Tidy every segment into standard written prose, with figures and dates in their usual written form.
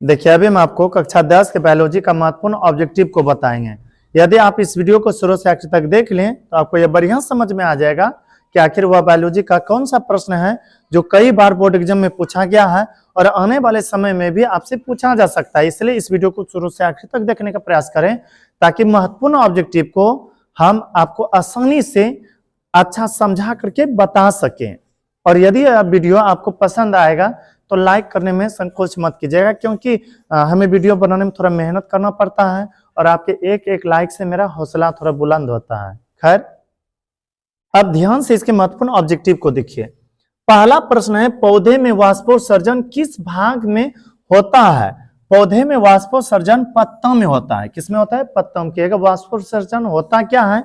देखिए अभी हम आपको कक्षा 10 के बायोलॉजी का महत्वपूर्ण ऑब्जेक्टिव को बताएंगे। यदि आप इस वीडियो को शुरू से आखिर तक देख लें तो आपको यह बढ़िया समझ में आ जाएगा कि आखिर वह बायोलॉजी का कौन सा प्रश्न है जो कई बार बोर्ड एग्जाम में पूछा गया है और आने वाले समय में भी आपसे पूछा जा सकता है। इसलिए इस वीडियो को शुरू से आखिर तक देखने का प्रयास करें ताकि महत्वपूर्ण ऑब्जेक्टिव को हम आपको आसानी से अच्छा समझा करके बता सकें। और यदि यह वीडियो आपको पसंद आएगा तो लाइक करने में संकोच मत कीजिएगा, क्योंकि हमें वीडियो बनाने में थोड़ा मेहनत करना पड़ता है और आपके एक एक लाइक से मेरा हौसला थोड़ा बुलंद होता है। खैर, अब ध्यान से इसके महत्वपूर्ण ऑब्जेक्टिव को देखिए। पहला प्रश्न है, पौधे में वाष्पोत्सर्जन किस भाग में होता है? पौधे में वाष्पोत्सर्जन पत्तों में होता है। किसमें होता है? पत्तों में। वाष्पोत्सर्जन होता क्या है?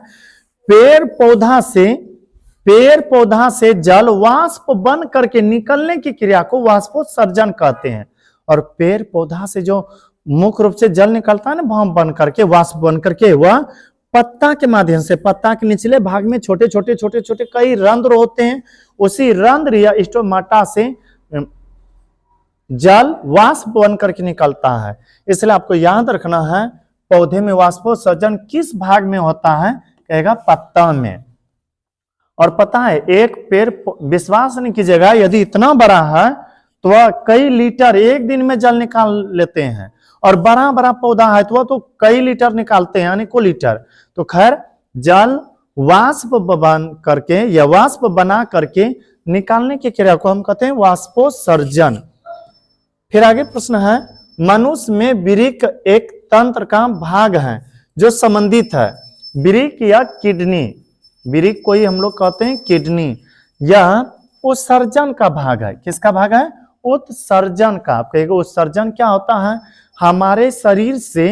पेड़ पौधा से जल वाष्प बन करके निकलने की क्रिया को वाष्पोत्सर्जन कहते हैं। और पेड़ पौधा से जो मुख्य रूप से जल निकलता है ना, भाप बन करके, वाष्प बन करके, वह पत्ता के माध्यम से, पत्ता के निचले भाग में छोटे छोटे कई रंध्र होते हैं, उसी रंध्र या स्टोमाटा से जल वाष्प बन करके निकलता है। इसलिए आपको याद रखना है, पौधे में वाष्पोत्सर्जन किस भाग में होता है? कहेगा पत्ता में। और पता है, एक पेड़, विश्वास नहीं कीजिएगा, यदि इतना बड़ा है तो वह कई लीटर एक दिन में जल निकाल लेते हैं, और बड़ा बड़ा पौधा है तो वह तो कई लीटर निकालते हैं, यानी को लीटर। तो खैर, जल वाष्प बन करके या वाष्प बना करके निकालने की क्रिया को हम कहते हैं वाष्पोत्सर्जन। फिर आगे प्रश्न है, मनुष्य में वृक्क एक तंत्र का भाग है जो संबंधित है। वृक्क या किडनी, वृक्क को ही हम लोग कहते हैं किडनी। यह उत्सर्जन का भाग है। किसका भाग है? उत्सर्जन का। आप कहेंगे उत्सर्जन क्या होता है? हमारे शरीर से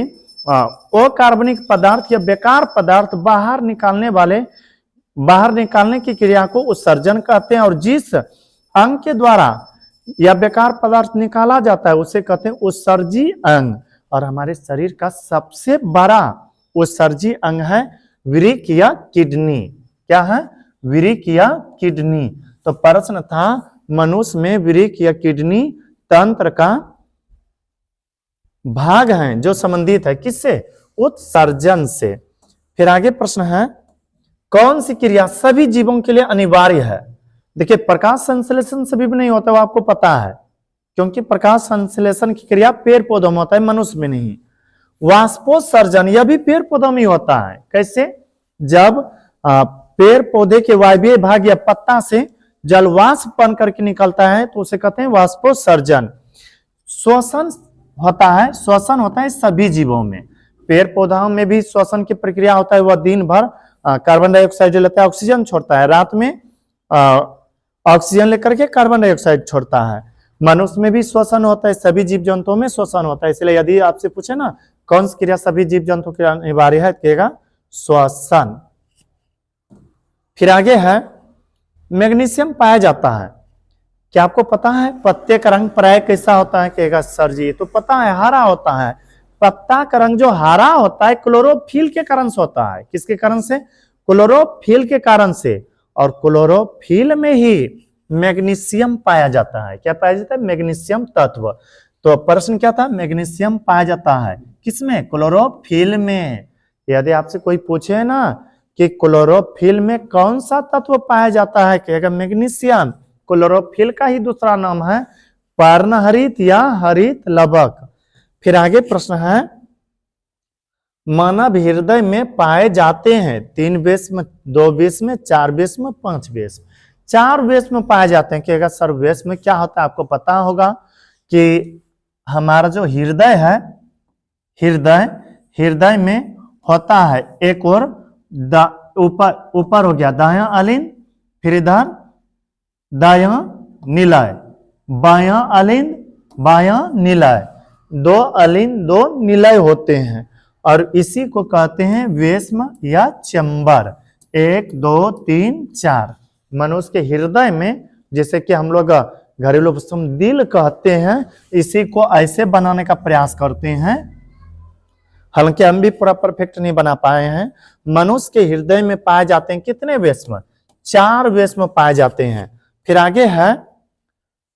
अकार्बनिक पदार्थ या बेकार पदार्थ बाहर निकालने की क्रिया को उत्सर्जन कहते हैं। और जिस अंग के द्वारा या बेकार पदार्थ निकाला जाता है उसे कहते हैं उत्सर्जी अंग। और हमारे शरीर का सबसे बड़ा उत्सर्जी अंग है वृक्क या किडनी। क्या है? वृक्क या किडनी। तो प्रश्न था, मनुष्य में वृक्क या किडनी तंत्र का भाग है जो संबंधित है किससे? उत्सर्जन से। फिर आगे प्रश्न है, कौन सी क्रिया सभी जीवों के लिए अनिवार्य है? देखिए, प्रकाश संश्लेषण सभी में नहीं होता, वो आपको पता है, क्योंकि प्रकाश संश्लेषण की क्रिया पेड़ पौधों में होता है, मनुष्य में नहीं। वाष्पोत्सर्जन यह भी पेड़ पौधों में होता है। कैसे? जब पेड़ पौधे के वायवीय भाग या पत्ता से जल वाष्प बन करके निकलता है तो उसे कहते हैं वाष्पोत्सर्जन। श्वसन होता है सभी जीवों में। पेड़ पौधों में भी श्वसन की प्रक्रिया होता है। वह दिन भर कार्बन डाइऑक्साइड लेता है, ऑक्सीजन छोड़ता है, रात में ऑक्सीजन लेकर के कार्बन डाइऑक्साइड छोड़ता है। मनुष्य में भी श्वसन होता है, सभी जीव जंतुओं में श्वसन होता है। इसलिए यदि आपसे पूछे ना कौन सी क्रिया सभी जीव जंतुओं के अनिवार्य है, कहेगा श्वसन। फिर आगे है, मैग्नीशियम पाया जाता है। क्या आपको पता है पत्ते का रंग प्राय कैसा होता है? कहेगा सर जी, तो पता है, हरा होता है। पत्ता का रंग जो हरा होता है क्लोरोफिल के कारण से होता है। किसके कारण से? क्लोरोफिल के कारण से। और क्लोरोफिल में ही मैग्नीशियम पाया जाता है। क्या पाया जाता है? मैग्नीशियम तत्व। तो प्रश्न क्या था? मैग्नीशियम पाया जाता है किसमें? क्लोरोफिल में। यदि आपसे कोई पूछे ना कि क्लोरोफिल में कौन सा तत्व पाया जाता है, कहेगा मैग्नीशियम। क्लोरोफिल का ही दूसरा नाम है पर्णहरित या हरित लवक। फिर आगे प्रश्न है, मानव हृदय में पाए जाते हैं 3 बेस में, 2 बेस में, 4 बेस में, 5 बेस। 4 बेस में पाए जाते हैं। कहेगा सर बेस में क्या होता है? आपको पता होगा कि हमारा जो हृदय है, हृदय में होता है एक और ऊपर हो गया दायां अलिंद, फिर इधर दायां निलय, बायां अलिंद, बायां निलय, 2 अलिंद 2 निलय होते हैं। और इसी को कहते हैं वेश्म या चैम्बर। 1 2 3 4। मनुष्य के हृदय में, जैसे कि हम लोग घरेलू भाषा में दिल कहते हैं, इसी को ऐसे बनाने का प्रयास करते हैं। हालांकि हम भी पूरा परफेक्ट नहीं बना पाए हैं। मनुष्य के हृदय में पाए जाते हैं कितने वेश्म? 4 वेश्म पाए जाते हैं। फिर आगे है,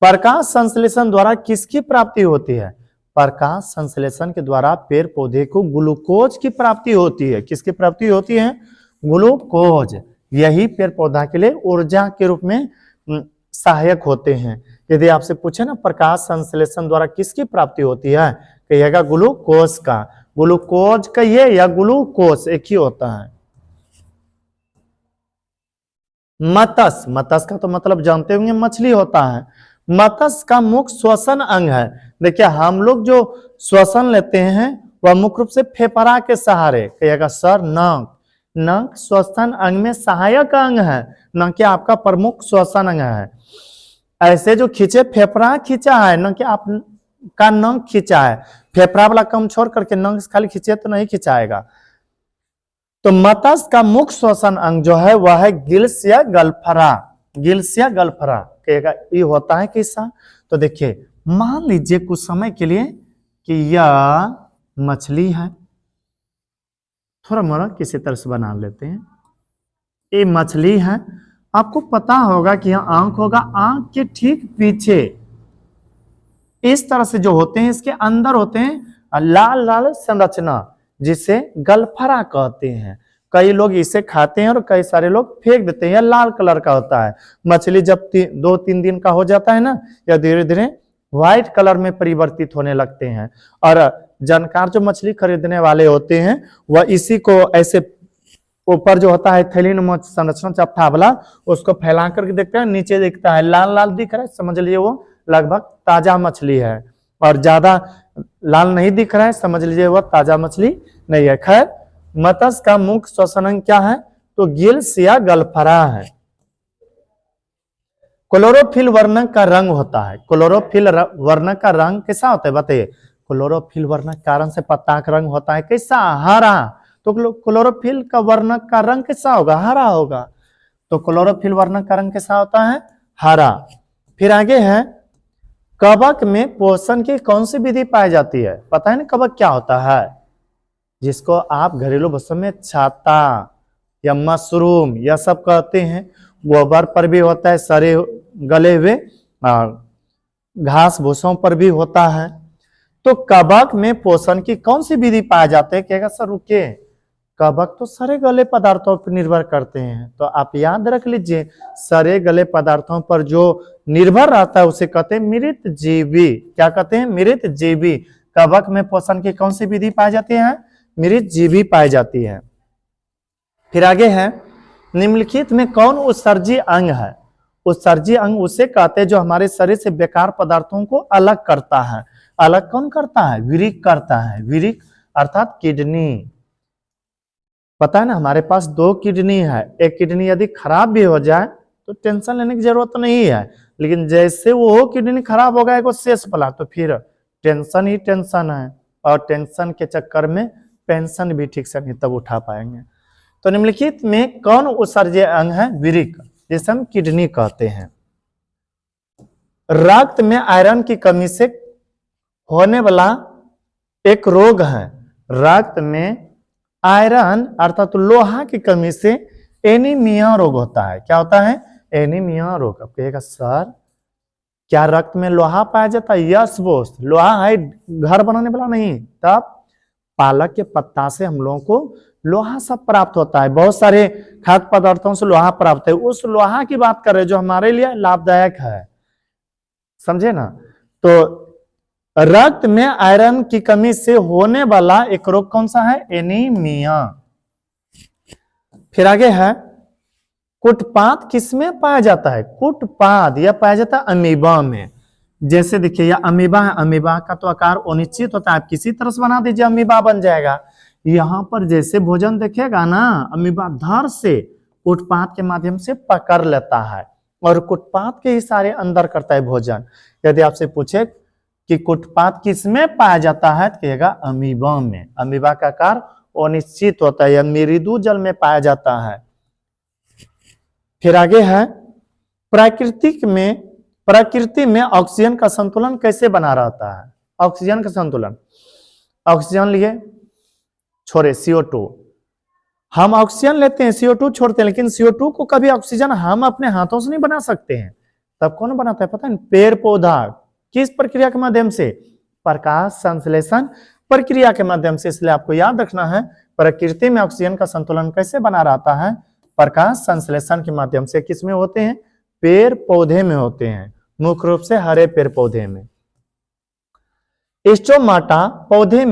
प्रकाश संश्लेषण द्वारा किसकी प्राप्ति होती है? प्रकाश संश्लेषण के द्वारा पेड़ पौधे को ग्लूकोज की प्राप्ति होती है। किसकी प्राप्ति होती है? ग्लूकोज। यही पेड़ पौधा के लिए ऊर्जा के रूप में सहायक होते हैं। यदि आपसे पूछे ना प्रकाश संश्लेषण द्वारा किसकी प्राप्ति होती है, कहिएगा ग्लूकोज का। ग्लूकोज कहिए या ग्लूकोज एक ही होता है। मत्स्य, मत्स्य का तो मतलब जानते होंगे मछली होता है। मत्स्य का मुख्य श्वसन अंग है। देखिए हम लोग जो श्वसन लेते हैं वह मुख्य रूप से फेफड़ा के सहारे, कहिएगा सर नाक। नाक श्वसन अंग में सहायक अंग है, न कि आपका प्रमुख श्वसन अंग है। ऐसे जो खींचे फेफड़ा खींचा है, न कि आप का नंग खींचा है। फेफड़ा वाला कम छोड़ करके नंग खाली खींचे तो नहीं खिंचाएगा। तो मत्स्य का मुख्य श्वसन अंग जो है वह है गिल्स या गलफरा। गिल्स या गलफरा कहेगा ये होता है कैसा? तो देखिए मान लीजिए कुछ समय के लिए कि यह मछली है, थोड़ा मोड़ा किसी तरह से बना लेते हैं। ये मछली है, आपको पता होगा कि यहाँ आंख होगा, आंख के ठीक पीछे इस तरह से जो होते हैं इसके अंदर होते हैं लाल लाल संरचना, जिसे गलफरा कहते हैं। कई लोग इसे खाते हैं और कई सारे लोग फेंक देते हैं। यह लाल कलर का होता है। मछली जब 2-3 दिन का हो जाता है ना, या धीरे धीरे व्हाइट कलर में परिवर्तित होने लगते हैं। और जानकार जो मछली खरीदने वाले होते हैं वह इसी को ऐसे ऊपर जो होता है थैलीनुमा संरचना चपटा वाला, उसको फैला करके देखते हैं, नीचे दिखता है लाल लाल दिख रहा है, समझ लीजिए वो लगभग ताजा मछली है। और ज्यादा लाल नहीं दिख रहा है, समझ लीजिए वह ताजा मछली नहीं है। खैर मत्स्य का मुख्य श्वसन अंग क्या है? तो गिल्स या गलफरा है। क्लोरोफिल वर्णक का रंग होता है। क्लोरोफिल वर्णक का रंग कैसा होता है बताइए? क्लोरोफिल वर्णक कारण से पत्ता का रंग होता है कैसा? हरा। तो क्लोरोफिल का वर्णक का रंग कैसा होगा? हरा होगा। तो क्लोरोफिल वर्णक का रंग कैसा होता है? हरा। फिर आगे है कवक में पोषण की कौन सी विधि पाई जाती है? पता है ना कवक क्या होता है? जिसको आप घरेलू भाषा में छाता या मशरूम यह सब कहते हैं। गोबर पर भी होता है, सड़े गले हुए घास भूसों पर भी होता है। तो कवक में पोषण की कौन सी विधि पाई जाती है? कहेगा सर रुकिए, कवक तो सड़े गले पदार्थों पर निर्भर करते हैं। तो आप याद रख लीजिए, सड़े गले पदार्थों पर जो निर्भर रहता है उसे कहते हैं मृत जीवी। क्या कहते हैं? मृत जीवी। कवक में पोषण की कौन सी विधि पाई जाती है? मृत जीवी पाई जाती है। फिर आगे है निम्नलिखित में कौन उत्सर्जी अंग है? उत्सर्जी अंग उसे कहते हैं जो हमारे शरीर से बेकार पदार्थों को अलग करता है। अलग कौन करता है? विरिक करता है। विरिक अर्थात किडनी। पता है ना हमारे पास 2 किडनी है। एक किडनी यदि खराब भी हो जाए तो टेंशन लेने की जरूरत नहीं है, लेकिन जैसे वो किडनी खराब हो गया शेष पला तो फिर टेंशन ही टेंशन है। और टेंशन के चक्कर में पेंशन भी ठीक से नहीं तब उठा पाएंगे। तो निम्नलिखित में कौन उत्सर्जय अंग है? विरिक, जिसे हम किडनी कहते हैं। रक्त में आयरन की कमी से होने वाला एक रोग है। रक्त में आयरन अर्थात लोहा की कमी से एनीमिया रोग होता है। क्या होता है? एनीमिया रोग। अब कहेगा सर क्या रक्त में लोहा पाया जाता है? यस बोस, लोहा है, घर बनाने वाला नहीं। तब पालक के पत्ता से हम लोगों को लोहा सब प्राप्त होता है। बहुत सारे खाद्य पदार्थों से लोहा प्राप्त है। उस लोहा की बात कर रहे जो हमारे लिए लाभदायक है, समझे ना? तो रक्त में आयरन की कमी से होने वाला एक रोग कौन सा है? एनीमिया। फिर आगे है कुटपात किसमें पाया जाता है? कुटपात यह पाया जाता है अमीबा में। जैसे देखिए यह अमीबा है। अमीबा का तो आकार अनिश्चित होता है, आप किसी तरह से बना दीजिए अमीबा बन जाएगा। यहाँ पर जैसे भोजन देखेगा ना, अमीबा धड़ से कुटपात के माध्यम से पकड़ लेता है और कुटपात के ही सारे अंदर करता है भोजन। यदि आपसे पूछे कि कुटपात किसमें पाया जाता है तो कहेगा अमीबा में। अमीबा का आकार अनिश्चित होता है, यह मृदु जल में पाया जाता है। फिर आगे है प्रकृति में ऑक्सीजन का संतुलन कैसे बना रहता है? ऑक्सीजन का संतुलन, ऑक्सीजन लिए छोड़े CO2, हम ऑक्सीजन लेते हैं CO2 छोड़ते हैं, लेकिन CO2 को कभी ऑक्सीजन हम अपने हाथों से नहीं बना सकते हैं। तब कौन बनाता है पता है? पेड़ पौधा। किस प्रक्रिया के माध्यम से? प्रकाश संश्लेषण प्रक्रिया के माध्यम से। इसलिए आपको याद रखना है प्रकृति में ऑक्सीजन का संतुलन कैसे बना रहता है, प्रकाश संश्लेषण के माध्यम से। किसमें होते हैं, पेड़ पौधे में होते हैं, मुख्य रूप से हरे पेड़ पौधे में। स्टोमाटा पौधे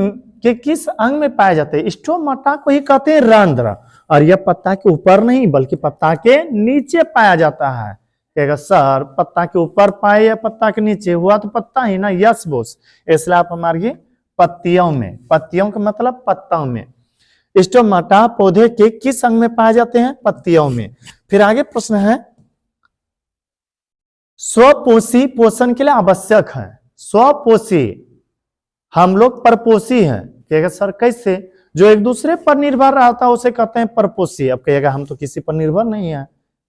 के किस अंग में पाए जाते हैं, स्टोमाटा को ही कहते हैं रंध्र, और यह पत्ता के ऊपर नहीं बल्कि पत्ता के नीचे पाया जाता है। कहेगा सर पत्ता के ऊपर पाए या पत्ता के नीचे, हुआ तो पत्ता ही ना, यस बोस। इसलिए आप हमारे पत्तियों में, पत्तियों का मतलब पत्ताओं में। स्टोमाटा पौधे के किस अंग में पाए जाते हैं, पत्तियों में। फिर आगे प्रश्न है, स्वपोषी पोषण के लिए आवश्यक है। स्वपोषी, हम लोग परपोषी हैं। कहेगा सर कैसे, जो एक दूसरे पर निर्भर रहता है उसे कहते हैं परपोषी। अब कहेगा हम तो किसी पर निर्भर नहीं है,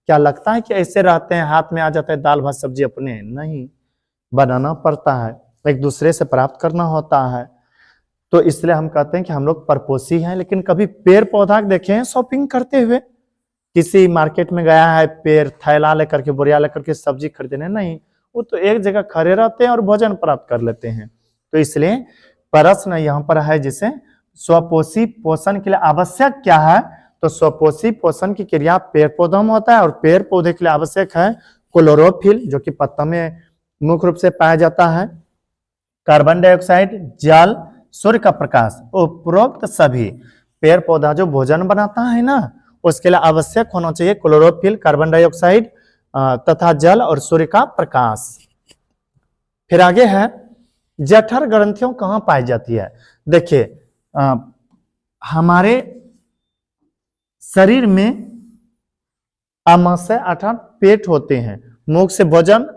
क्या लगता है कि ऐसे रहते हैं, हाथ में आ जाता है दाल भात सब्जी अपने, नहीं, बनाना पड़ता है, एक दूसरे से प्राप्त करना होता है। तो इसलिए हम कहते हैं कि हम लोग परपोषी हैं। लेकिन कभी पेड़ पौधा देखे हैं शॉपिंग करते हुए, किसी मार्केट में गया है पेड़ थैला लेकर के, बोरिया लेकर के सब्जी खरीदने, नहीं, वो तो एक जगह खड़े रहते हैं और भोजन प्राप्त कर लेते हैं। तो इसलिए प्रश्न यहाँ पर है जिसे स्वपोषी पोषण के लिए आवश्यक क्या है, तो स्वपोषी पोषण की क्रिया पेड़ पौधों में होता है, और पेड़ पौधे के लिए आवश्यक है क्लोरोफिल, जो कि पत्ता में मुख्य रूप से पाया जाता है, कार्बन डाइऑक्साइड, जल, सूर्य का प्रकाश। उपरोक्त सभी पेड़ पौधा जो भोजन बनाता है ना, उसके लिए आवश्यक होना चाहिए क्लोरोफिल, कार्बन डाइऑक्साइड तथा जल और सूर्य का प्रकाश। फिर आगे है, जठर ग्रंथियों कहाँ पाई जाती है। देखिए हमारे शरीर में आमाशय अर्थात पेट होते हैं, मुख से भोजन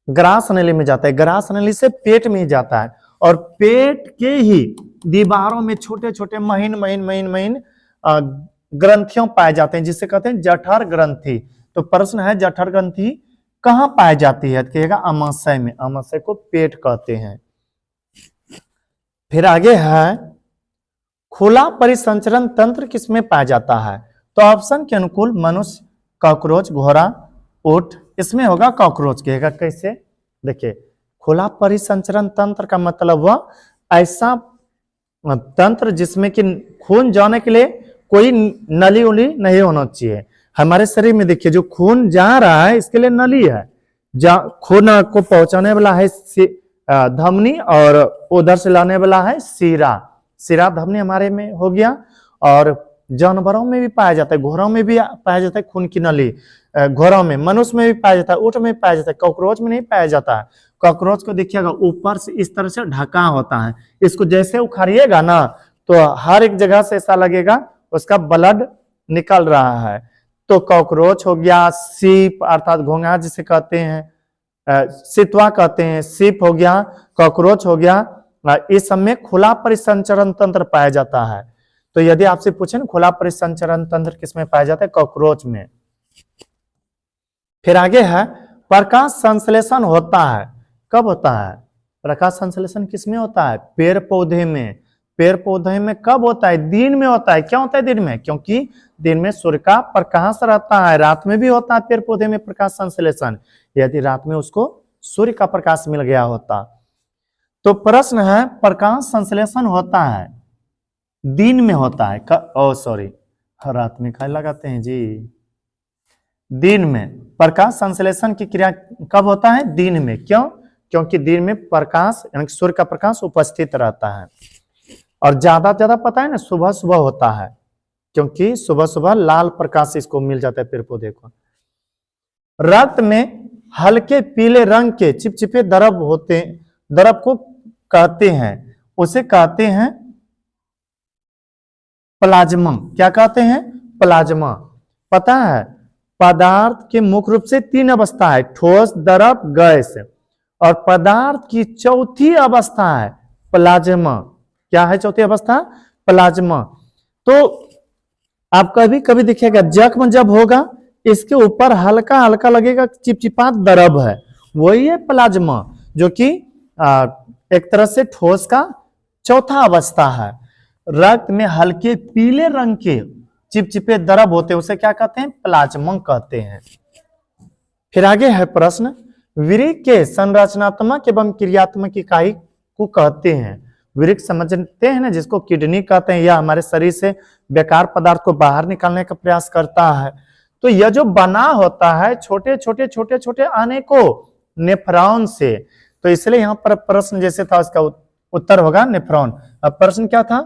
ग्रास नली में जाता है, ग्रास नली से पेट में जाता है, और पेट के ही दीवारों में छोटे छोटे महीन महीन महीन महीन ग्रंथियों पाए जाते हैं, जिसे कहते हैं जठर ग्रंथि। तो प्रश्न है जठर ग्रंथि कहाँ पाई जाती है, कहेगा आमाशय में, आमाशय को पेट कहते हैं। फिर आगे है, खुला परिसंचरण तंत्र किसमें पाया जाता है, तो ऑप्शन के अनुकूल मनुष्य, कॉकरोच, घोड़ा, ऊंट, इसमें होगा कॉकरोच। कहेगा कैसे, देखिए खुला परिसंचरण तंत्र का मतलब वह ऐसा तंत्र जिसमें कि खून जाने के लिए कोई नली उली नहीं होना चाहिए। हमारे शरीर में देखिए जो खून जा रहा है इसके लिए नली है, खून को पहुंचाने वाला है धमनी, और उधर से लाने वाला है सीरा, सीरा धमनी हमारे में हो गया। और जानवरों में भी पाया जाता है, घोड़ों में भी पाया जाता है खून की नली, घोड़ों में, मनुष्य में भी पाया जाता है, ऊंट में भी पाया जाता है, कॉकरोच में नहीं पाया जाता है। कॉकरोच को देखिएगा ऊपर से इस तरह से ढका होता है, इसको जैसे उखाड़िएगा ना तो हर एक जगह से ऐसा लगेगा उसका ब्लड निकल रहा है। तो कॉकरोच हो गया, सीप अर्थात घोंघा जिसे कहते हैं, सितवा कहते हैं, सीप हो गया, कॉकरोच हो गया, इस सब में खुला परिसंचरण तंत्र पाया जाता है। तो यदि आपसे पूछे ना खुला परिसंचरण तंत्र किसमें पाया जाता है, कॉकरोच में। फिर आगे है, प्रकाश संश्लेषण होता है, कब होता है, प्रकाश संश्लेषण किसमें होता है, पेड़ पौधे में। पेड़ पौधे में कब होता है, दिन में होता है। क्यों होता है दिन में, क्योंकि दिन में सूर्य का प्रकाश रहता है, रात में भी होता है पेड़ पौधे में प्रकाश संश्लेषण, यदि रात में उसको सूर्य का प्रकाश मिल गया होता। तो प्रश्न है, प्रकाश संश्लेषण होता है दिन में होता है, रात में क्या लगाते हैं जी, दिन में। प्रकाश संश्लेषण की क्रिया कब होता है, दिन में। क्यों, क्योंकि दिन में प्रकाश यानी सूर्य का प्रकाश उपस्थित रहता है, और ज्यादा पता है ना सुबह सुबह होता है, क्योंकि सुबह सुबह लाल प्रकाश इसको मिल जाता है पेड़ पौधे को। रक्त में हल्के पीले रंग के चिपचिपे द्रव होते, द्रव को कहते हैं, उसे कहते हैं प्लाज्मा। क्या कहते हैं, प्लाज्मा। पता है पदार्थ के मुख्य रूप से 3 अवस्था है, ठोस, द्रव, गैस, और पदार्थ की चौथी अवस्था है प्लाज्मा। क्या है चौथी अवस्था, प्लाज्मा। तो आप कभी कभी देखिएगा जख्म जब होगा इसके ऊपर हल्का हल्का लगेगा चिपचिपात द्रव है, वही है प्लाज्मा, जो कि एक तरह से ठोस का चौथा अवस्था है। रक्त में हल्के पीले रंग के चिपचिपे द्रव होते हैं, उसे क्या कहते हैं, प्लाज्मा कहते हैं। फिर आगे है प्रश्न, वीर्य के संरचनात्मक एवं क्रियात्मक इकाई को कहते हैं? वृक्क समझते हैं ना, जिसको किडनी कहते हैं, या हमारे शरीर से बेकार पदार्थ को बाहर निकालने का प्रयास करता है। तो यह जो बना होता है छोटे छोटे अनेकों नेफ्रॉन से, तो इसलिए यहाँ पर प्रश्न जैसे था उसका उत्तर होगा नेफ्रॉन। अब प्रश्न क्या था?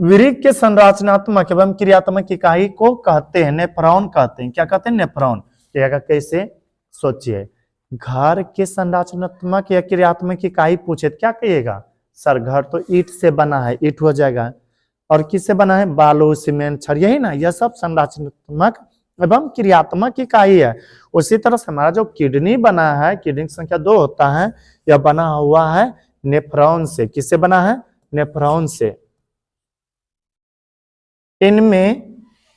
वृक्क के संरचनात्मक एवं क्रियात्मक इकाई को कहते हैं नेफ्रॉन कहते हैं। क्या कहते हैं? नेफ्रॉन। कैसे? सोचिए, घर के संरचनात्मक या क्रियात्मक इकाई पूछे तो क्या कहिएगा? सर घर तो ईंट से बना है, ईंट हो जाएगा। और किससे बना है? बालू, सीमेंट, छड़, यही ना, यह सब संरचनात्मक एवं क्रियात्मक इकाई है। उसी तरह से हमारा जो किडनी बना है, किडनी की संख्या 2 होता है, यह बना हुआ है नेफ्रॉन से। किससे बना है? नेफ्रॉन से। इनमें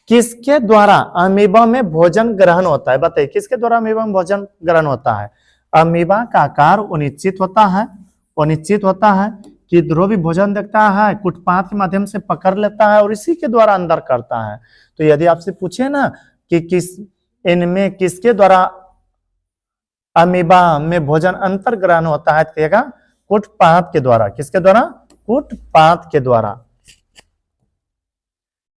किसके द्वारा अमीबा में भोजन ग्रहण होता है? बताइए, किसके द्वारा अमीबा में भोजन ग्रहण होता है? अमीबा का आकार अनिश्चित होता है, कि ध्रुव भी भोजन देखता है, कुटपाथ के माध्यम से पकड़ लेता है और इसी के द्वारा अंदर करता है। तो यदि आपसे पूछे ना कि इनमें किसके द्वारा अमीबा में भोजन अंतर ग्रहण होता है, कहेगा कुटपाथ के द्वारा। किसके द्वारा? कुटपाथ के द्वारा।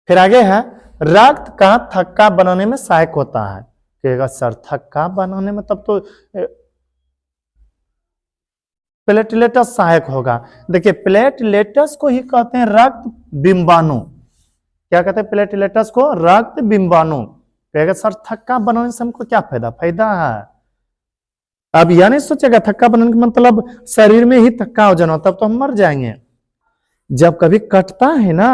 फिर आगे है, रक्त का थक्का बनाने में सहायक होता है। कहेगा सर थक्का बनाने में तब तो प्लेटलेटस सहायक होगा। देखिए, प्लेटलेटस को ही कहते हैं रक्त बिंबाणु। क्या कहते हैं प्लेटलेटस को? रक्त बिंबाणु। कहेगा सर थक्का बनाने से हमको क्या फायदा है? अब यह नहीं सोचेगा थक्का बनाने का मतलब शरीर में ही थक्का हो जाना, तब तो हम मर जाएंगे। जब कभी कटता है ना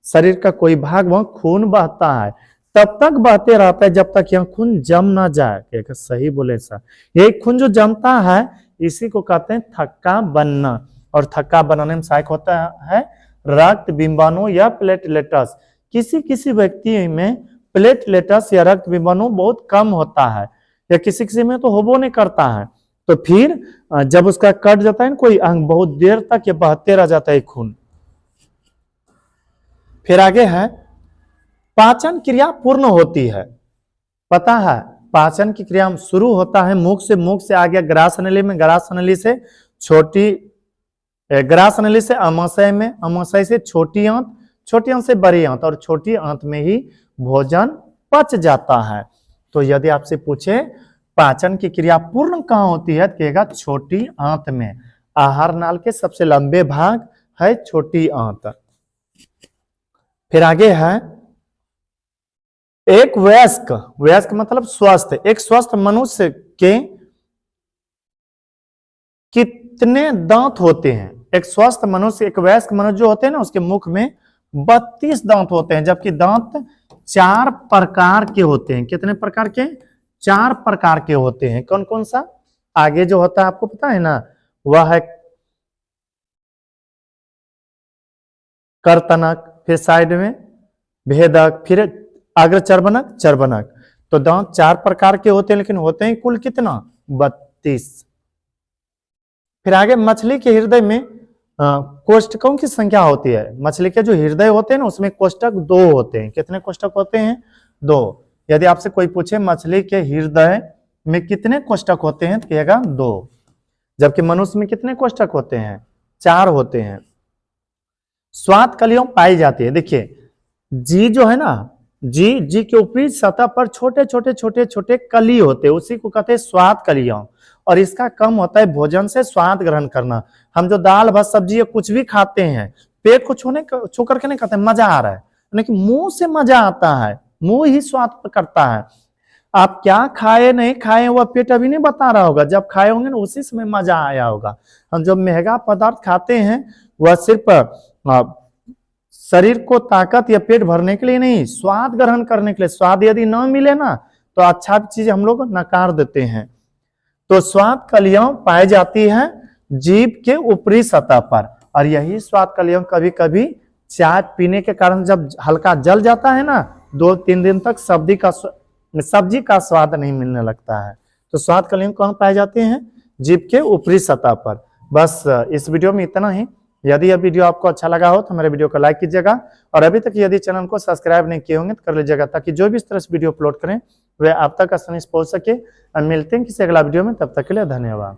शरीर का कोई भाग, वहां खून बहता है, तब तक बहते रहता है जब तक यह खून जम ना जाए। सही बोले सर, यही खून जो जमता है इसी को कहते हैं थक्का बनना। और थक्का बनाने में सहायक होता है रक्त बिंबाणु या प्लेटलेटस। किसी व्यक्ति में प्लेटलेटस या रक्त बिंबाणु बहुत कम होता है, या किसी में तो होबो नहीं करता है। तो फिर जब उसका कट जाता है ना कोई अंग, बहुत देर तक ये बहते रह जाता है खून। फिर आगे है, पाचन क्रिया पूर्ण होती है। पता है पाचन की क्रिया शुरू होता है मुख से आगे ग्रास नली में, ग्रास नली से छोटी, ग्रास नली से अमाशय में, अमाशय से छोटी आंत, छोटी आंत से बड़ी आंत, और छोटी आंत में ही भोजन पच जाता है। तो यदि आपसे पूछे पाचन की क्रिया पूर्ण कहाँ होती है, तो कहेगा छोटी आंत में। आहार नाल के सबसे लंबे भाग है छोटी आंत। फिर आगे है, एक वयस्क मतलब स्वस्थ, एक स्वस्थ मनुष्य के कितने दांत होते हैं? एक स्वस्थ मनुष्य, एक वयस्क मनुष्य जो होते हैं ना, उसके मुख में 32 दांत होते हैं, जबकि दांत 4 प्रकार के होते हैं। कितने प्रकार के? 4 प्रकार के होते हैं। कौन कौन सा? आगे जो होता है आपको पता है ना, वह है करतनक, फिर साइड में भेदक, फिर अग्र चर्वनक। तो दांत 4 प्रकार के होते हैं, लेकिन होते हैं कुल कितना? 32। फिर आगे, मछली के हृदय में कोष्ठकों की संख्या होती है। मछली के जो हृदय होते हैं ना, उसमें कोष्ठक 2 होते हैं। कितने कोष्ठक होते हैं? 2। यदि आपसे कोई पूछे मछली के हृदय में कितने कोष्ठक होते हैं, तो कहेगा 2। जबकि मनुष्य में कितने कोष्ठक होते हैं? 4 होते हैं। स्वाद कलियों पाई जाती है। देखिए, जी जो है ना, जी के ऊपरी सतह पर छोटे कली होते हैं, उसी को कहते हैं स्वाद कलियों। और इसका कम होता है भोजन से स्वाद ग्रहण करना। हम जो दाल भात सब्जी या कुछ भी खाते हैं, पेट को छू करके नहीं खाते, मजा आ रहा है, लेकिन मुंह से मजा आता है, मुंह ही स्वाद करता है। आप क्या खाए नहीं खाए वह पेट अभी नहीं बता रहा होगा, जब खाए होंगे ना उसी समय मजा आया होगा। हम जो महंगा पदार्थ खाते हैं वह सिर्फ शरीर को ताकत या पेट भरने के लिए नहीं, स्वाद ग्रहण करने के लिए। स्वाद यदि न मिले ना तो अच्छा चीज हम लोग नकार देते हैं। तो स्वाद कलियां पाई जाती है जीभ के ऊपरी सतह पर, और यही स्वाद कलियां कभी कभी चाय पीने के कारण जब हल्का जल जाता है ना, 2-3 दिन तक सब्जी का स्वाद नहीं मिलने लगता है। तो स्वाद कलियां कहाँ पाए जाते हैं? जीभ के ऊपरी सतह पर। बस इस वीडियो में इतना ही। यदि यह वीडियो आपको अच्छा लगा हो तो हमारे वीडियो को लाइक कीजिएगा, और अभी तक यदि चैनल को सब्सक्राइब नहीं किए होंगे तो कर लीजिएगा, ताकि जो भी इस तरह से वीडियो अपलोड करें वह आप तक आसानी से पहुंच सके। और मिलते हैं किसी अगला वीडियो में, तब तक के लिए धन्यवाद।